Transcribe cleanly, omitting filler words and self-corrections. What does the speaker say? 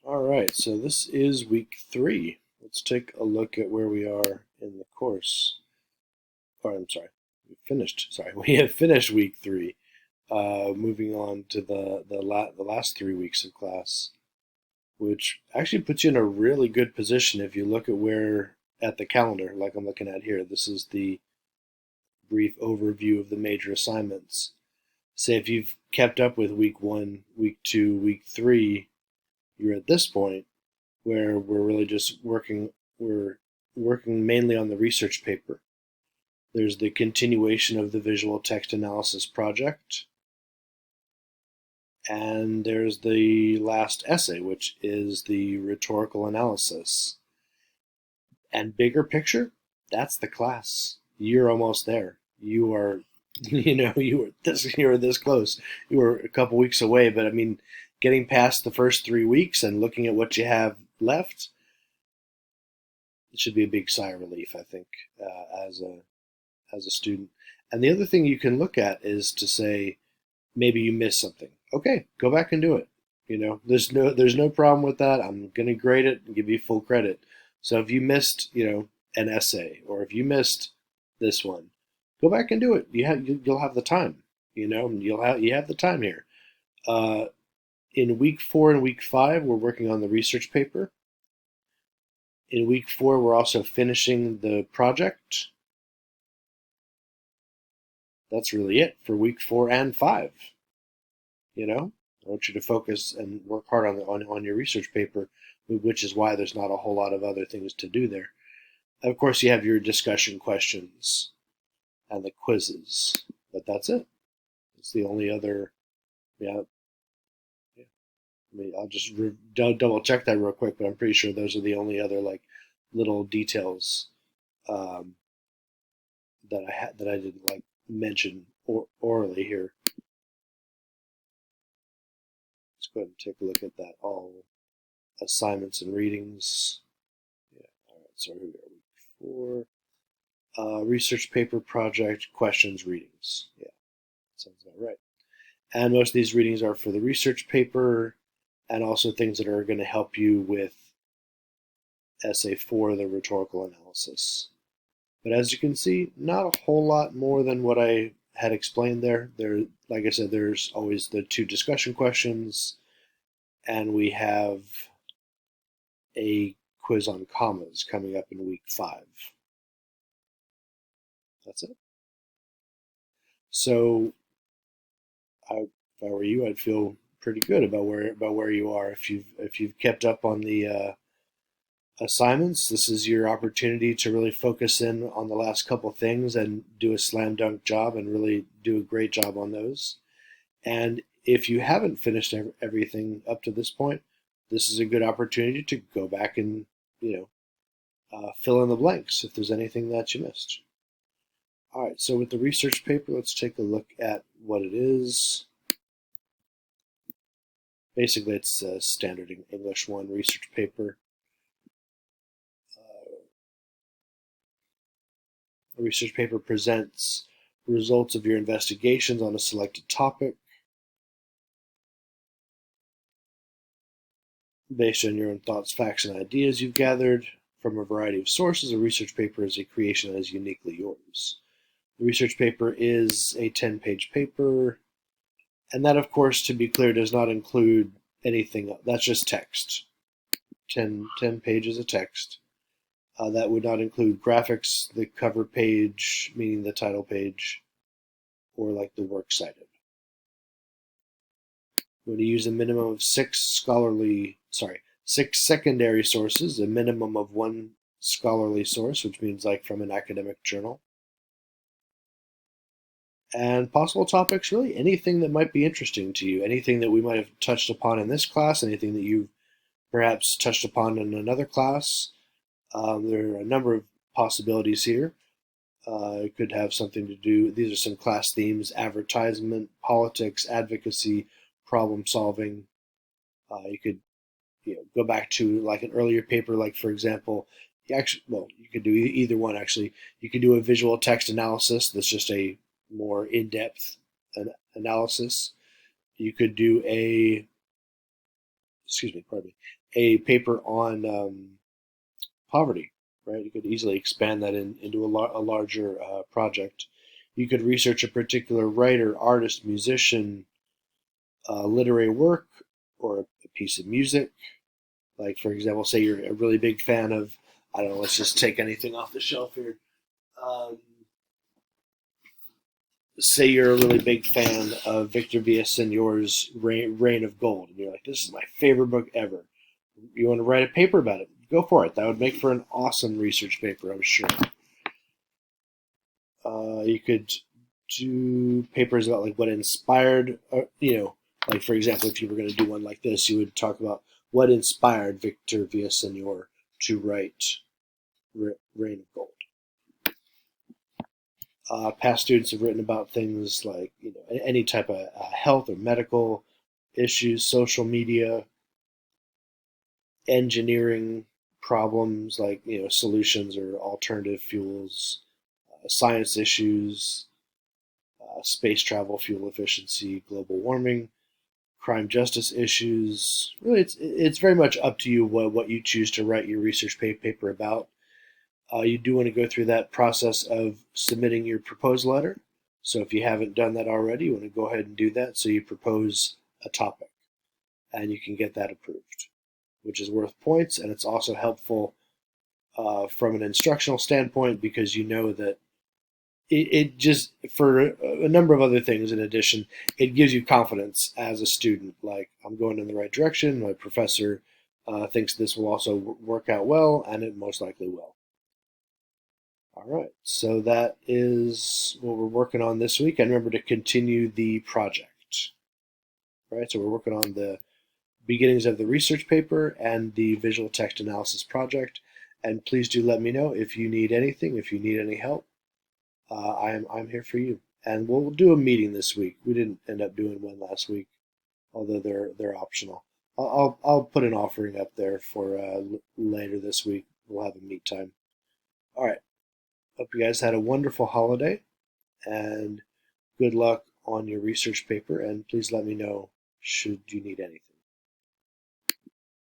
All right, so this is week 3. Let's take a look at where we are in the course. Or I'm sorry, we finished. Sorry, we have finished week 3. Moving on to the last 3 weeks of class, which actually puts you in a really good position if you look at where at the calendar, like I'm looking at here. This is the brief overview of the major assignments. Say if you've kept up with week 1, week 2, week 3, you're at this point where we're really just we're working mainly on the research paper. There's the continuation of the visual text analysis project, and there's the last essay, which is the rhetorical analysis. And bigger picture, that's the class. You're almost there. You are, you were this close. You were a couple weeks away, but I mean, getting past the first 3 weeks and looking at what you have left, it should be a big sigh of relief, I think, as a student. And the other thing you can look at is to say maybe you missed something. Okay, go back and do it. There's no problem with that. I'm gonna grade it and give you full credit. So if you missed, an essay, or if you missed this one, go back and do it. You'll have the time. You have the time here. Uh, in week 4 and week 5, we're working on the research paper. In week 4, we're also finishing the project. That's really it for week 4 and 5. I want you to focus and work hard on your research paper, which is why there's not a whole lot of other things to do there. Of course, you have your discussion questions and the quizzes, but that's it. It's the only other. Yeah, yeah. I mean, I'll just double check that real quick, but I'm pretty sure those are the only other like little details um, that I didn't like mention orally here. Let's go ahead and take a look at that. All assignments and readings. Yeah. All right. So here we are. Week 4. Research paper project questions readings. Yeah, sounds about right. And most of these readings are for the research paper and also things that are going to help you with essay 4, the rhetorical analysis. But as you can see, not a whole lot more than what I had explained there. Like I said, there's always the 2 discussion questions, and we have a quiz on commas coming up in week 5. That's it. So if I were you, I'd feel pretty good about where you are. If you've kept up on the assignments, this is your opportunity to really focus in on the last couple things and do a slam dunk job and really do a great job on those. And if you haven't finished everything up to this point, this is a good opportunity to go back and fill in the blanks if there's anything that you missed. All right, so with the research paper, let's take a look at what it is. Basically, it's a standard English 1 research paper. A research paper presents results of your investigations on a selected topic. Based on your own thoughts, facts, and ideas you've gathered from a variety of sources, a research paper is a creation that is uniquely yours. The research paper is a 10-page paper, and that, of course, to be clear, does not include anything. That's just text. 10 pages of text. That would not include graphics, the cover page, meaning the title page, or like the works cited. We're going to use a minimum of 6 secondary sources, a minimum of 1 scholarly source, which means like from an academic journal. And possible topics, really anything that might be interesting to you, anything that we might have touched upon in this class, anything that you've perhaps touched upon in another class. There are a number of possibilities here. It could have something to do, these are some class themes: advertisement, politics, advocacy, problem solving. You could go back to like an earlier paper, like for example, you could do either one actually. You could do a visual text analysis that's just a more in-depth analysis. You could do a excuse me, pardon me, a paper on poverty, right? You could easily expand that into a larger project. You could research a particular writer, artist, musician, literary work, or a piece of music. Like, for example, say you're a really big fan of, I don't know, let's just take anything off the shelf here. Um, Say you're a really big fan of Victor Villaseñor's Reign of Gold, and you're like, this is my favorite book ever. You want to write a paper about it? Go for it. That would make for an awesome research paper, I'm sure. You could do papers about like what inspired, like for example, if you were going to do one like this, you would talk about what inspired Victor Villaseñor to write Reign of Gold. Past students have written about things like any type of health or medical issues, social media, engineering problems like solutions or alternative fuels, science issues, space travel, fuel efficiency, global warming, crime justice issues. Really, it's very much up to you what you choose to write your research paper about. You do want to go through that process of submitting your proposed letter. So if you haven't done that already, you want to go ahead and do that. So you propose a topic and you can get that approved, which is worth points. And it's also helpful from an instructional standpoint because you know that it just, for a number of other things in addition, it gives you confidence as a student. Like, I'm going in the right direction. My professor thinks this will also work out well, and it most likely will. All right, so that is what we're working on this week. And remember to continue the project. All right, so we're working on the beginnings of the research paper and the visual text analysis project. And please do let me know if you need anything, if you need any help. I'm here for you. And we'll do a meeting this week. We didn't end up doing one last week, although they're optional. I'll put an offering up there for later this week. We'll have a meet time. All right. Hope you guys had a wonderful holiday and good luck on your research paper. And please let me know should you need anything.